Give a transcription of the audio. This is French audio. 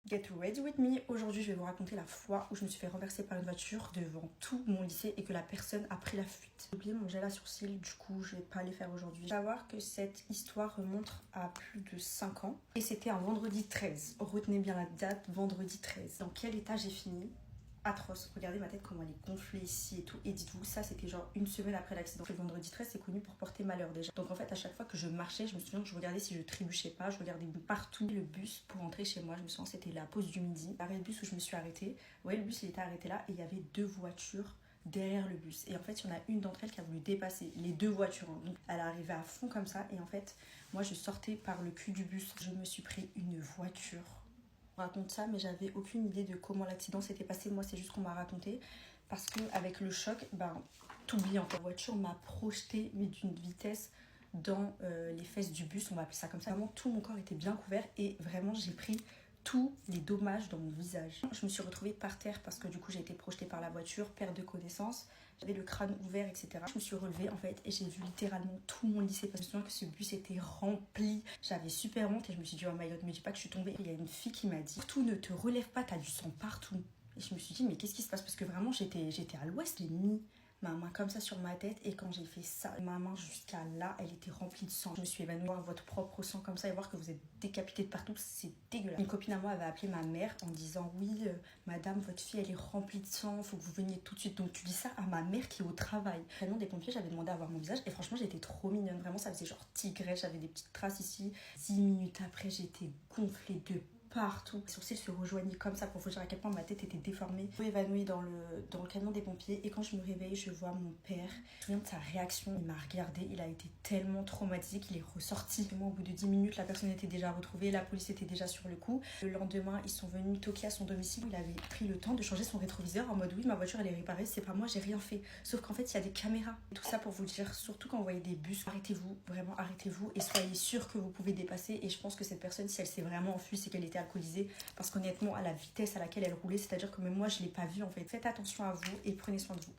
Get ready with me. Aujourd'hui, je vais vous raconter la fois où je me suis fait renverser par une voiture devant tout mon lycée et que la personne a pris la fuite. J'ai oublié mon gel à sourcils, du coup, je vais pas les faire aujourd'hui. Il faut savoir que cette histoire remonte à plus de 5 ans et c'était un vendredi 13. Retenez bien la date, vendredi 13. Dans quel état j'ai fini? Atroce. Regardez ma tête comment elle est gonflée ici et tout. Et dites-vous, ça c'était genre une semaine après l'accident. Le vendredi 13 c'est connu pour porter malheur déjà. Donc en fait à chaque fois que je marchais, je me souviens que je regardais si je trébuchais pas. Je regardais partout le bus pour rentrer chez moi. Je me souviens que c'était la pause du midi. L'arrêt de bus où je me suis arrêtée. Vous voyez le bus il était arrêté là et il y avait 2 voitures derrière le bus. Et en fait il y en a une d'entre elles qui a voulu dépasser les 2 voitures. Donc elle arrivait à fond comme ça. Et en fait moi je sortais par le cul du bus. Je me suis pris une voiture. Raconte ça, mais j'avais aucune idée de comment l'accident s'était passé. Moi c'est juste qu'on m'a raconté parce que avec le choc, t'oublies en fait. La voiture m'a projeté mais d'une vitesse dans les fesses du bus, on va appeler ça comme ça. Vraiment tout mon corps était bien couvert et vraiment j'ai pris tous les dommages dans mon visage. Je me suis retrouvée par terre parce que du coup j'ai été projetée par la voiture, perte de connaissance, j'avais le crâne ouvert, etc. Je me suis relevée en fait et j'ai vu littéralement tout mon lycée parce que je me souviens que ce bus était rempli. J'avais super honte et je me suis dit oh my god, me dis pas que je suis tombée. Il y a une fille qui m'a dit tout ne te relève pas, t'as du sang partout. Et je me suis dit mais qu'est-ce qui se passe parce que vraiment j'étais à l'ouest, j'ai mis ma main comme ça sur ma tête et quand j'ai fait ça, ma main jusqu'à là, elle était remplie de sang. Je me suis évanouie, voir votre propre sang comme ça et voir que vous êtes décapité de partout, c'est dégueulasse. Une copine à moi avait appelé ma mère en disant oui, madame, votre fille elle est remplie de sang, faut que vous veniez tout de suite. Donc tu dis ça à ma mère qui est au travail. Au nom des pompiers, j'avais demandé à voir mon visage et franchement j'étais trop mignonne. Vraiment ça faisait genre tigresse, j'avais des petites traces ici. 10 minutes après, j'étais gonflée de partout. Les sourcils se rejoignaient comme ça pour vous dire à quel point ma tête était déformée. Je suis évanouie dans le camion des pompiers et quand je me réveille, je vois mon père. Je me souviens de sa réaction. Il m'a regardé, il a été tellement traumatisé qu'il est ressorti. Et moi, au bout de 10 minutes, la personne était déjà retrouvée, la police était déjà sur le coup. Le lendemain, ils sont venus toquer à son domicile. Il avait pris le temps de changer son rétroviseur en mode oui, ma voiture elle est réparée, c'est pas moi, j'ai rien fait. Sauf qu'en fait, il y a des caméras. Tout ça pour vous dire, surtout quand vous voyez des bus, arrêtez-vous, vraiment arrêtez-vous et soyez sûr que vous pouvez dépasser. Et je pense que cette personne, si elle s'est vraiment enfuie, c'est qu'elle était alcoolisée parce qu'honnêtement à la vitesse à laquelle elle roulait, c'est à dire que même moi je l'ai pas vue en fait. Faites attention à vous et prenez soin de vous.